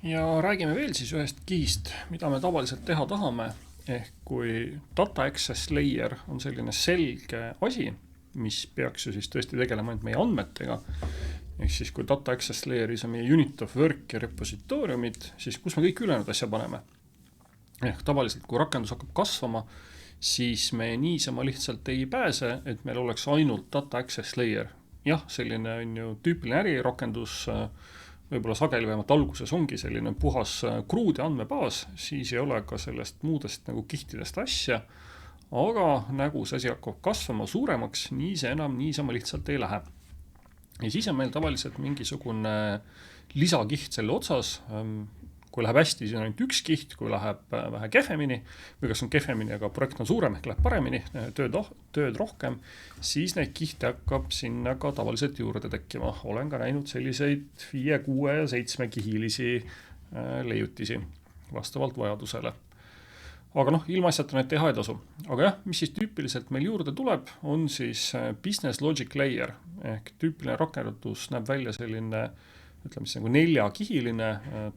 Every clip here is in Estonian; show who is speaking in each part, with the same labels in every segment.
Speaker 1: Ja räägime veel siis ühest kihist, mida me tavaliselt teha tahame. Ehk kui data access layer on selline selge asi, mis peaks ju siis tõesti tegelema ainult meie andmetega. Ehk siis kui data access layer'is on meie unit of work ja repositooriumid, siis kus me kõik ülejäänud asja paneme. Ehk tavaliselt kui rakendus hakkab kasvama, siis me niisama lihtsalt ei pääse, et meil oleks ainult data access layer. Jah, selline on ju tüüpiline ärirakendus, võib-olla sageli vähemalt alguses ongi selline puhas kruud ja andmebaas, siis ei ole ka sellest muudest nagu kihtidest asja, aga nagu see asi hakkab kasvama suuremaks, nii see enam niisama lihtsalt ei lähe. Ja siis on meil tavaliselt mingisugune lisakiht selle otsas, kui läheb hästi, siis on ainult üks kiht, kui läheb vähe kehvemini, või kas on kehvemini, aga projekt on suurem, ehk läheb paremini, tööd rohkem, siis neid kihte hakkab sinna ka tavaliselt juurde tekkima. Olen ka näinud selliseid 5, 6 ja 7 kihilisi leiutisi vastavalt vajadusele. Aga ilma asjata need teha ei tasu. Aga jah, mis siis tüüpiliselt meil juurde tuleb, on siis business logic layer, ehk tüüpiline rakendus näeb välja selline ütleme siis nagu 4-kihiline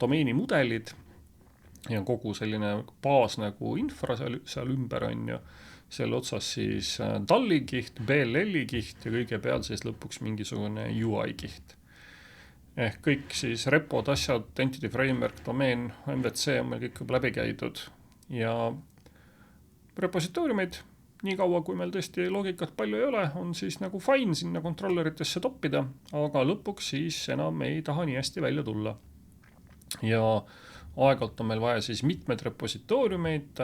Speaker 1: domeeni mudelid ja kogu selline baas nagu infra seal ümber on ju. Selle otsas siis DAL-i kiht, BLL-i kiht ja kõige peal siis lõpuks mingisugune UI kiht. Ehk kõik siis repod, asjad, entity framework, domeen, MVC on meil kõik juba läbi käidud ja repositooriumid, nii kaua kui meil tõesti loogikat palju ei ole, on siis nagu fine sinna kontrolleritesse toppida, aga lõpuks siis enam ei taha nii hästi välja tulla. Ja aegalt on meil vaja siis mitmed repositooriumeid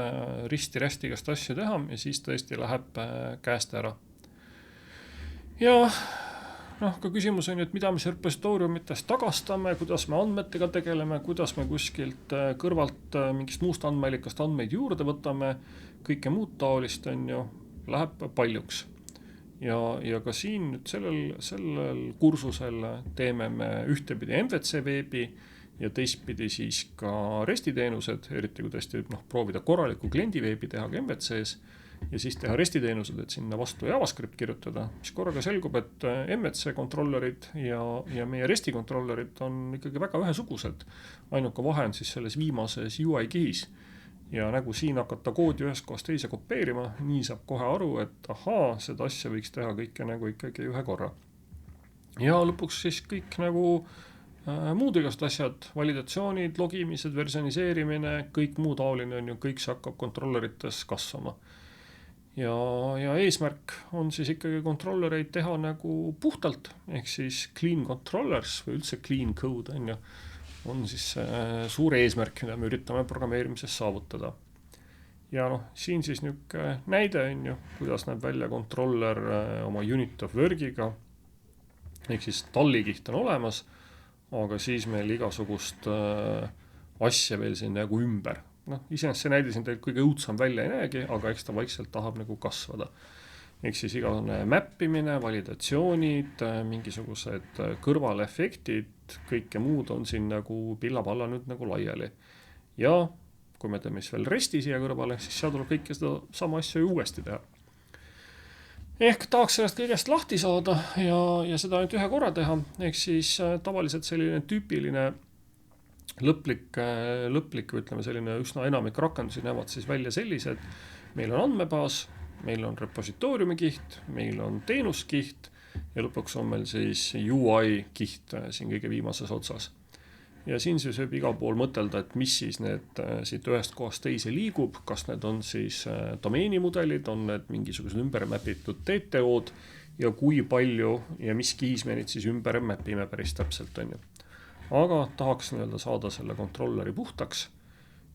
Speaker 1: risti-rästi igast asju teha ja siis tõesti läheb käest ära. Ja ka küsimus on ju, et mida me repositooriumitest tagastame, kuidas me andmetega tegeleme, kuidas me kuskilt kõrvalt mingist muust andmeallikast andmeid juurde võtame, kõike muud taolist on ju, läheb paljuks. Ja ka siin nüüd sellel kursusel teeme me ühtepidi MVC veebi ja teistpidi siis ka REST-i teenused, eriti kui tõesti proovida korraliku kliendi veebi teha ka MVC-s ja siis teha REST-i teenused, et sinna vastu JavaScript kirjutada, mis korraga selgub, et MVC kontrollerid ja meie REST-i kontrollerid on ikkagi väga ühesugused. Ainuke vahe on siis selles viimases UI kihis. Ja nagu siin hakata koodi ühest kohast teise kopeerima, nii saab kohe aru, et seda asja võiks teha kõike nagu ikkagi ühe korra. Ja lõpuks siis kõik nagu muud igast asjad, validatsioonid, logimised, versiooniseerimine, kõik muu taoline on ju, kõik see hakkab kontrollerites kasvama. Ja eesmärk on siis ikkagi kontrollereid teha nagu puhtalt, ehk siis clean controllers või üldse clean code on siis suur eesmärk, mida me üritame programmeerimises saavutada. Ja siin siis niisugune näide on ju, kuidas näeb välja kontroller oma unit of work'iga, ehk siis DAL-i kiht on olemas, aga siis meil igasugust asja veel siin nagu ümber. Iseenesest see näide siin teil kõige õudsam välja ei näegi, aga eks ta vaikselt tahab nagu kasvada. Ehk siis igasugune mappimine, validatsioonid, mingisugused kõrvalefektid, kõike muud on siin nagu pilla-palla nüüd nagu laiali. Ja kui me teeme siis veel REST-i siia kõrvale, siis seal tuleb kõike seda sama asja uuesti teha. Ehk tahaks sellest kõigest lahti saada ja seda ainult ühe korra teha. Ehk siis tavaliselt selline tüüpiline lõplik, ütleme selline üsna enamik rakendusi näevad siis välja sellised. Meil on andmebaas, meil on repositooriumi kiht, meil on teenuskiht ja lõpuks on meil siis UI kiht siin kõige viimases otsas. Ja siin siis võib igal pool mõtelda, et mis siis need siit ühest kohast teise liigub, kas need on siis domeenimudelid, on need mingisugused ümber mapitud TTO-d ja kui palju ja mis kihis me neid siis ümber mapime päris täpselt on ju. Aga tahaks saada selle kontrolleri puhtaks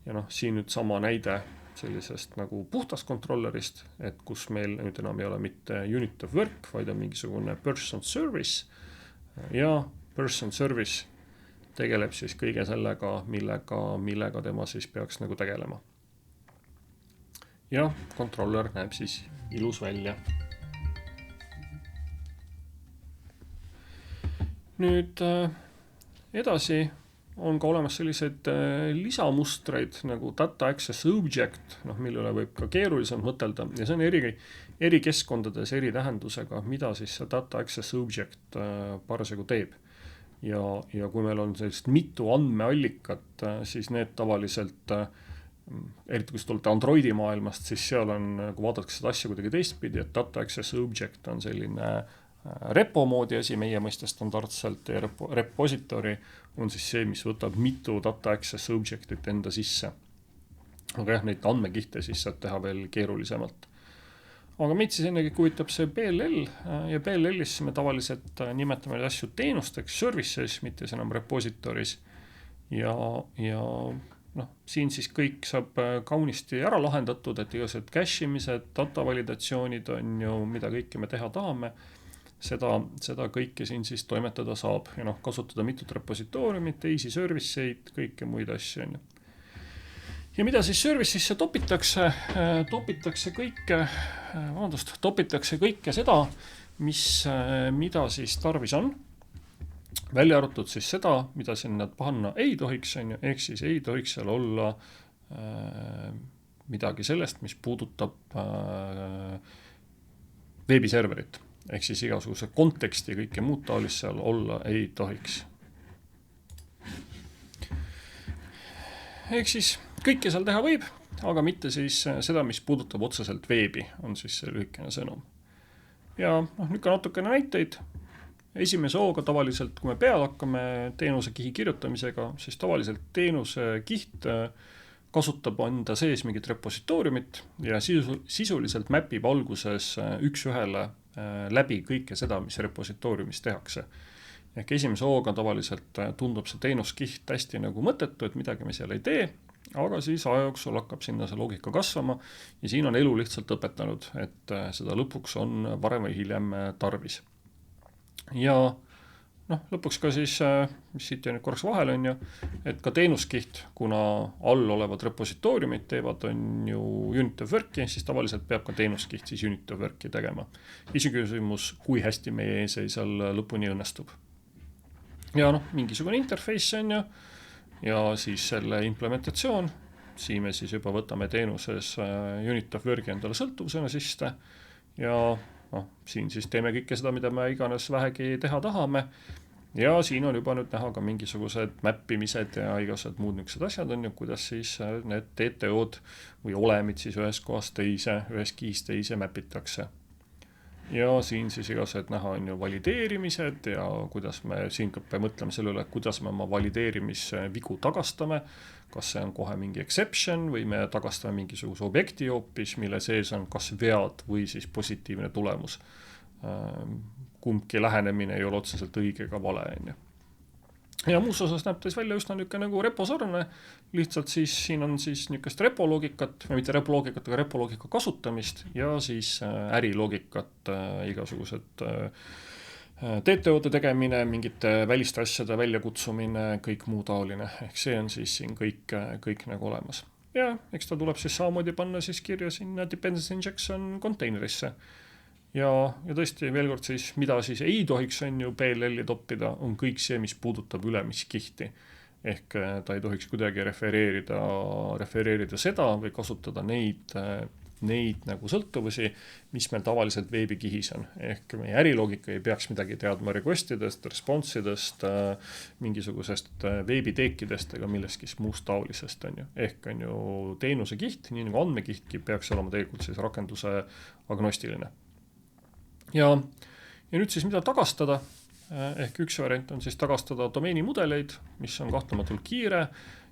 Speaker 1: ja siin nüüd sama näide sellisest nagu puhtast kontrollerist, et kus meil nüüd enam ei ole mitte unit of work, vaid on mingisugune person service ja person service tegeleb siis kõige sellega, millega tema siis peaks nagu tegelema. Ja kontroller näeb siis ilus välja. Nüüd edasi on ka olemas sellised lisamustreid nagu data access object, millele võib ka keerulisem mõtelda ja see on eri keskkondades eri tähendusega, mida siis see data access object parasjagu teeb. ja kui meil on sellist mitu andmeallikat, siis need tavaliselt, eriti kui te olete Androidi maailmast, siis seal on, kui vaadatakse seda asja kuidagi teistpidi, et data access object on selline repo moodi asi meie mõistes standardselt ja repository on siis see, mis võtab mitu data access objectit enda sisse. Aga jah, neid andmekihte siis saab teha veel keerulisemalt. Aga meid siis ennegi kuvitab see PLL ja PLL-is me tavaliselt nimetame neid asju teenusteks, services, mitte enam repositories. Ja siin siis kõik saab kaunisti ära lahendatud, et igased cache imised, data validatsioonid on ju, mida kõike me teha tahame. Seda kõike siin siis toimetada saab ja kasutada mitut repositooriumit, teisi serviceid, kõike muid asju on ju. Ja mida siis service'isse topitakse? Topitakse kõike seda, mida siis tarvis on. Välja arvatud siis seda, mida sinna panna ei tohiks, ehk siis ei tohiks seal olla midagi sellest, mis puudutab veebiserverit. Ehk siis igasuguse konteksti ja kõike muud taolist seal olla ei tohiks. Ehk siis kõike seal teha võib, aga mitte siis seda, mis puudutab otseselt veebi, on siis see lühikene sõnum. Ja nüüd ka natukene näiteid. Esimese hooga tavaliselt, kui me peale hakkame teenusekihi kirjutamisega, siis tavaliselt teenusekiht kasutab enda sees mingit repositooriumit ja sisuliselt mäpib alguses üks ühele läbi kõike seda, mis repositooriumis tehakse. Ehk esimese hooga tavaliselt tundub see teenuskiht hästi nagu mõttetu, et midagi me seal ei tee, aga siis aja jooksul hakkab sinna see loogika kasvama ja siin on elu lihtsalt õpetanud, et seda lõpuks on varem või hiljem tarvis. Ja lõpuks ka siis, mis siit ja nüüd korraks vahel on ju, et ka teenuskiht, kuna all olevad repositooriumid teevad on ju unit of work'i, siis tavaliselt peab ka teenuskiht siis unit of work'i tegema. Isiküsimus, kui hästi meie ees ei seal lõpuni õnnestub. Ja mingisugune interface on ju, ja siis selle implementatsioon, siin me siis juba võtame teenuses unit of work'i endale sõltuvusena sisse ja siin siis teeme kõike seda, mida me iganes vähegi teha tahame ja siin on juba nüüd näha ka mingisugused mäppimised ja igased muud niisugused asjad on ju, kuidas siis need TTO-d või olemid siis ühes kohas teise, ühes kihis teise mäpitakse. Ja siin siis igased näha on ju valideerimised ja kuidas me siin peame mõtlema selle üle, kuidas me oma valideerimisvigu tagastame, kas see on kohe mingi exception või me tagastame mingisuguse objekti hoopis, mille sees on kas vead või siis positiivne tulemus. Kumbki lähenemine ei ole otseselt õige ega vale. Ja muus osas näeb teis välja üsna nagu reposarne, lihtsalt siis siin on siis niisugust repoloogikat, või mitte repoloogikat, aga repoloogika kasutamist ja siis äriloogikat, igasugused TTO-de tegemine, mingite väliste asjade väljakutsumine, kõik muu taoline. Ehk see on siis siin kõik nagu olemas. Ja eks ta tuleb siis samamoodi panna siis kirja sinna dependency injection containerisse. Ja tõesti veel kord siis, mida siis ei tohiks on ju PLL-i toppida, on kõik see, mis puudutab ülemiskihti. Ehk ta ei tohiks kuidagi refereerida seda või kasutada neid nagu sõltuvusi, mis meil tavaliselt veebikihis on. Ehk meie äriloogika ei peaks midagi teadma requestidest, responsidest, mingisugusest veebiteekidest ega millestki muust taolisest on ju. Ehk on ju teenuse kiht, nii nagu andmekihtki peaks olema tegelikult siis rakenduse agnostiline. Ja nüüd siis mida tagastada, ehk üks variant on siis tagastada domeenimudeleid, mis on kahtlematult kiire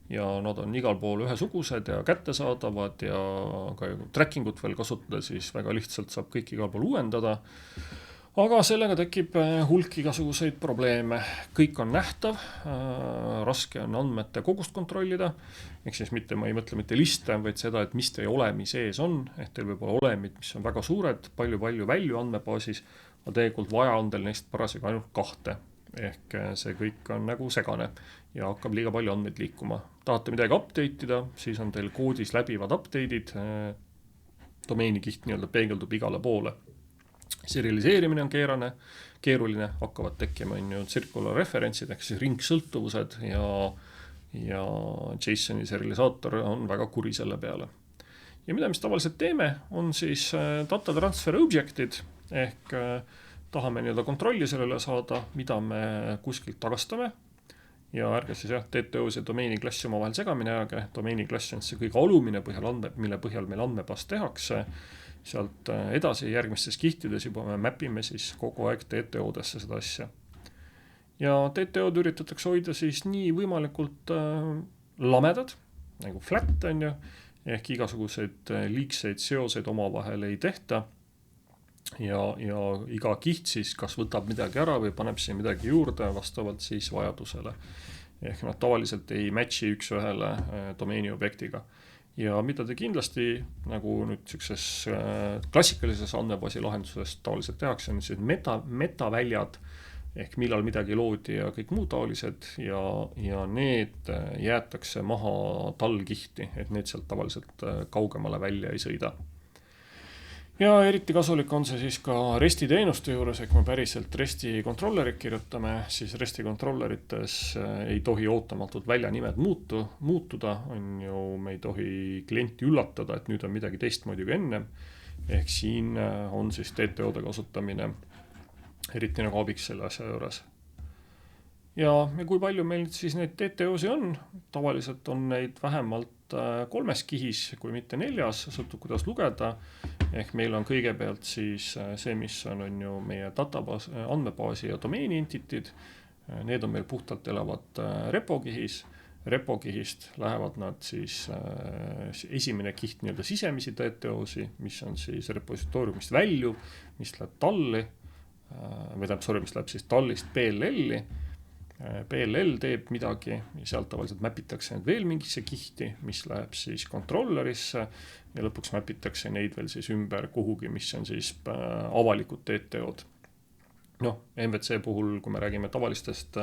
Speaker 1: ja nad on igal pool ühesugused ja kättesaadavad ja ka tracking ut veel kasutada, siis väga lihtsalt saab kõik igal pool uuendada. Aga sellega tekib hulk igasuguseid probleeme. Kõik on nähtav, raske on andmete kogust kontrollida, ehk siis ma ei mõtle mitte liste, vaid seda, et mis teie olemi sees on, ehk teil võib olla olemid, mis on väga suured, palju value andmebaasis, aga tegelikult vaja on teil neist parasjagu ainult 2, ehk see kõik on nagu segane ja hakkab liiga palju andmeid liikuma. Tahate midagi update'ida, siis on teil koodis läbivad update'id, domeenikiht nii-öelda peegeldub igale poole. Serialiseerimine on keeruline, hakkavad tekkima circular referentsid ehk siis ringsõltuvused ja JSON-i serialisaator on väga kuri selle peale. Ja mida mis tavaliselt teeme, on siis data transfer object'id ehk tahame nii-öelda kontrolli sellele saada, mida me kuskilt tagastame, ja ärge siis TTO-s ja domeeniklassi omavahel segamini ajage. Domeeniklassi on see kõige alumine mille põhjal meil andmebaas tehakse. Sealt edasi järgmistes kihtides juba me mapime siis kogu aeg TTO-desse seda asja. Ja TTO-d üritatakse hoida siis nii võimalikult lamedad, nagu flat on ju, ehk igasuguseid liigseid seoseid omavahel ei tehta. Ja iga kiht siis kas võtab midagi ära või paneb siin midagi juurde vastavalt siis vajadusele. Ehk nad tavaliselt ei matchi üks ühele domeeni objektiga. Ja mida te kindlasti nagu nüüd sellises klassikalises andmebaasi lahenduses tavaliselt tehakse, on siis metaväljad, ehk millal midagi loodi ja kõik muud taolised, ja need jäetakse maha tallkihti, et need sealt tavaliselt kaugemale välja ei sõida. Ja eriti kasulik on see siis ka REST-i teenuste juures, ehk me päriselt REST-i kontrollerit kirjutame, siis REST-i kontrollerites ei tohi ootamatult väljanimed muutuda, on ju, me ei tohi klienti üllatada, et nüüd on midagi teistmoodi kui enne, ehk siin on siis TTO-de kasutamine eriti nagu abiks selle asja juures. Ja kui palju meil siis neid TTO-si on, tavaliselt on neid vähemalt 3 kihis, kui mitte 4, sõltub kuidas lugeda, ehk meil on kõigepealt siis see, mis on ju meie databaas, andmebaasi ja domeeni entitid, need on meil puhtalt elavad repokihis, repokihist lähevad nad siis esimene kiht nii-öelda sisemisi TTO-si, mis on siis repositooriumist väljuv, mis läheb talli, mis läheb siis tallist PLL-i, PLL teeb midagi ja sealt tavaliselt mapitakse need veel mingisse kihti, mis läheb siis kontrollerisse ja lõpuks mapitakse neid veel siis ümber kuhugi, mis on siis avalikud TTO-d. MVC puhul, kui me räägime tavalistest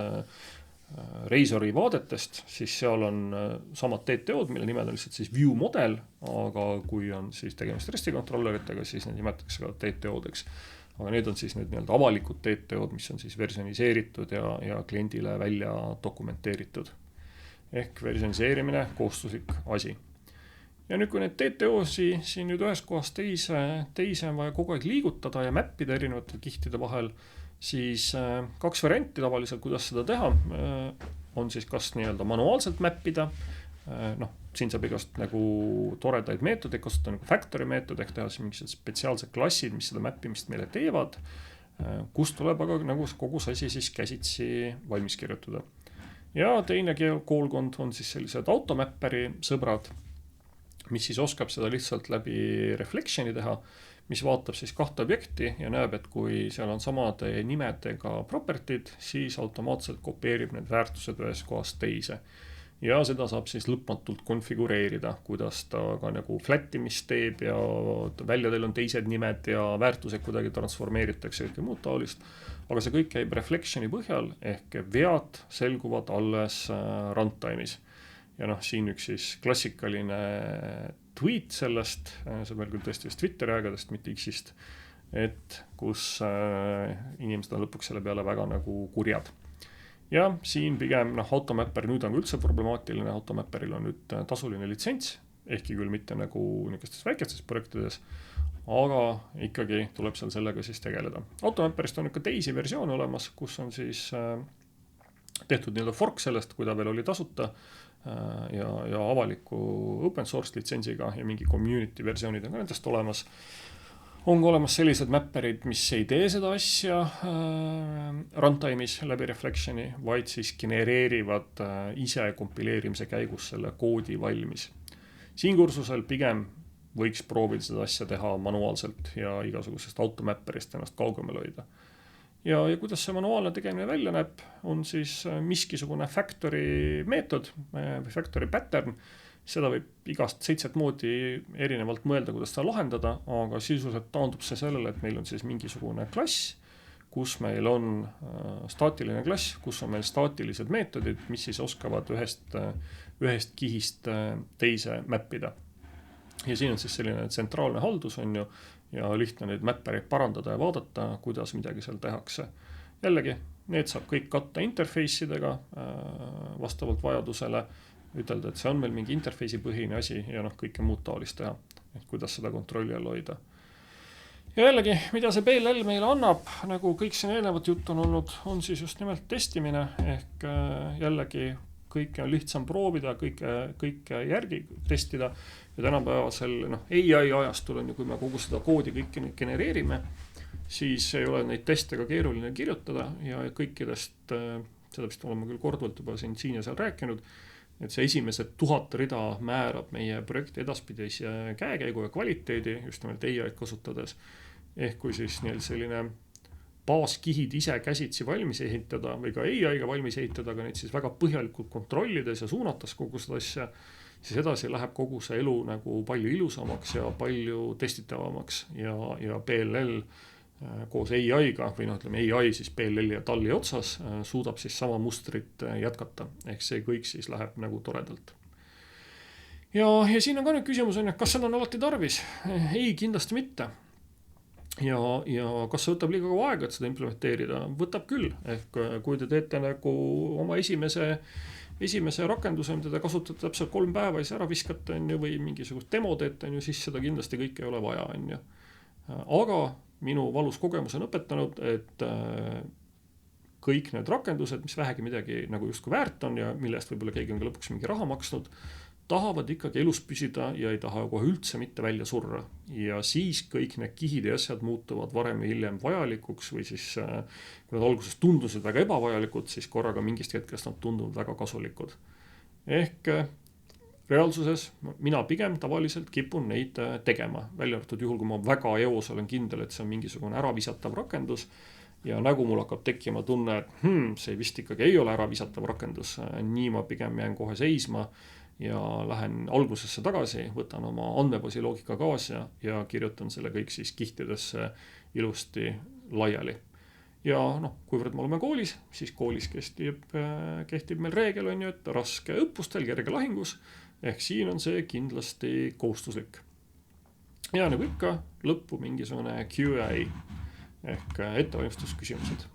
Speaker 1: Razori vaadetest, siis seal on samad TTO-d, mille nimed on lihtsalt siis view model, aga kui on siis tegemist REST-i kontrolleritega, siis need nimetatakse ka TTO-deks. Aga need on siis need nii-öelda avalikud TTO-d, mis on siis versioniseeritud ja kliendile välja dokumenteeritud. Ehk versioniseerimine, kohustuslik asi. Ja nüüd, kui need TTO-si siin nüüd ühes kohas teise on vaja kogu aeg liigutada ja mappida erinevate kihtide vahel, siis 2 varianti tavaliselt, kuidas seda teha, on siis kas nii-öelda manuaalselt mappida, siin saab igast nagu toredaid meetodeid kasutada, nagu factory meetod, ehk teha mingisugused spetsiaalsed klassid, mis seda mappimist meile teevad, kus tuleb aga nagu kogu see asi siis käsitsi valmis kirjutada. Ja teine koolkond on siis sellised automapperi sõbrad, mis siis oskab seda lihtsalt läbi reflectioni teha, mis vaatab siis 2 objekti ja näeb, et kui seal on samade nimedega propertid, siis automaatselt kopeerib need väärtused ühes kohast teise. Ja seda saab siis lõpmatult konfigureerida, kuidas ta ka nagu flattimist teeb ja väljadel on teised nimed ja väärtused kuidagi transformeeritakse kõike muud taolist. Aga see kõik käib reflectioni põhjal, ehk vead selguvad alles runtime'is. Ja siin üks siis klassikaline tweet sellest, see on veel küll tõesti Twitteri aegadest, mitte X-ist, et kus inimesed on lõpuks selle peale väga nagu kurjad. Ja siin pigem automapper nüüd on üldse problemaatiline, automapperil on nüüd tasuline litsents, ehkki küll mitte nagu niisugustes väikestes projektides, aga ikkagi tuleb seal sellega siis tegeleda. Automapperist on ikka teisi versioone olemas, kus on siis tehtud nii-öelda fork sellest, kui ta veel oli tasuta ja avaliku open source litsentsiga ja mingi community versioonid on ka nendest olemas. On olemas sellised mapperid, mis ei tee seda asja runtime'is läbi reflectioni, vaid siis genereerivad ise kompileerimise käigus selle koodi valmis. Siin kursusel pigem võiks proovida seda asja teha manuaalselt ja igasugusest automapperist ennast kaugemale hoida. Ja kuidas see manuaalne tegemine välja näeb, on siis miskisugune factory meetod või factory pattern. Seda võib igast 7 moodi erinevalt mõelda, kuidas seda lahendada, aga sisuliselt taandub see sellele, et meil on siis mingisugune klass, kus meil on staatiline klass, kus on meil staatilised meetodid, mis siis oskavad ühest kihist teise mappida. Ja siin on siis selline tsentraalne haldus on ju, ja lihtne neid mappereid parandada ja vaadata, kuidas midagi seal tehakse. Jällegi, need saab kõik katta interface'idega vastavalt vajadusele, ütelda, et see on meil mingi interface'i põhine asi ja kõike muud taolist teha, et kuidas seda kontrolli all hoida. Ja jällegi, mida see PLL meile annab, nagu kõik siin eelnevat juttu on olnud, on siis just nimelt testimine, ehk jällegi kõike on lihtsam proovida, kõike järgi testida ja tänapäevasel AI ajastul on ju, kui me kogu seda koodi kõike nüüd genereerime, siis ei ole neid teste ka keeruline kirjutada ja kõikidest, seda vist oleme küll korduvalt juba siin ja seal rääkinud, et see esimesed 1000 rida määrab meie projekti edaspidise käekäigu ja kvaliteedi just nimelt AI-d kasutades. Ehk kui siis neil selline baaskihid ise käsitsi valmis ehitada või ka AI-ga valmis ehitada, aga neid siis väga põhjalikult kontrollides ja suunatas kogu seda asja, siis edasi läheb kogu see elu nagu palju ilusamaks ja palju testitavamaks ja PLL koos AI-ga või ütleme AI siis PLL ja talli otsas suudab siis sama mustrit jätkata. Ehk see kõik siis läheb nagu toredalt. Ja siin on ka nüüd küsimus, kas seda on alati tarvis? Ei, kindlasti mitte. Ja kas see võtab liiga kaua aega, et seda implementeerida? Võtab küll. Ehk kui te teete nagu oma esimese rakenduse, mida te kasutate täpselt 3 päeva ja siis ära viskate või mingisugust demo teete, siis seda kindlasti kõik ei ole vaja. Aga minu valus kogemus on õpetanud, et kõik need rakendused, mis vähegi midagi nagu justkui väärt on ja millest võib-olla keegi on ka lõpuks mingi raha maksnud, tahavad ikkagi elus püsida ja ei taha kohe üldse mitte välja surra. Ja siis kõik need kihid ja asjad muutuvad varem ja hiljem vajalikuks või siis kui nad alguses tundusid väga ebavajalikud, siis korraga mingist hetkest nad tunduvad väga kasulikud. Ehk reaalsuses mina pigem tavaliselt kipun neid tegema. Välja arvatud juhul, kui ma väga eos olen kindel, et see on mingisugune äravisatav rakendus ja nagu mul hakkab tekkima tunne, et see vist ikkagi ei ole äravisatav rakendus. Nii ma pigem jään kohe seisma ja lähen algusesse tagasi, võtan oma andmebaasi loogika kaasa ja kirjutan selle kõik siis kihtidesse ilusti laiali. Ja kuivõrd me oleme koolis, siis koolis kehtib meil reegel, et raske õppustel, kerge lahingus, ehk siin on see kindlasti kohustuslik. Ja nagu ikka, lõppu mingisugune Q&A ehk ettevalmistusküsimused.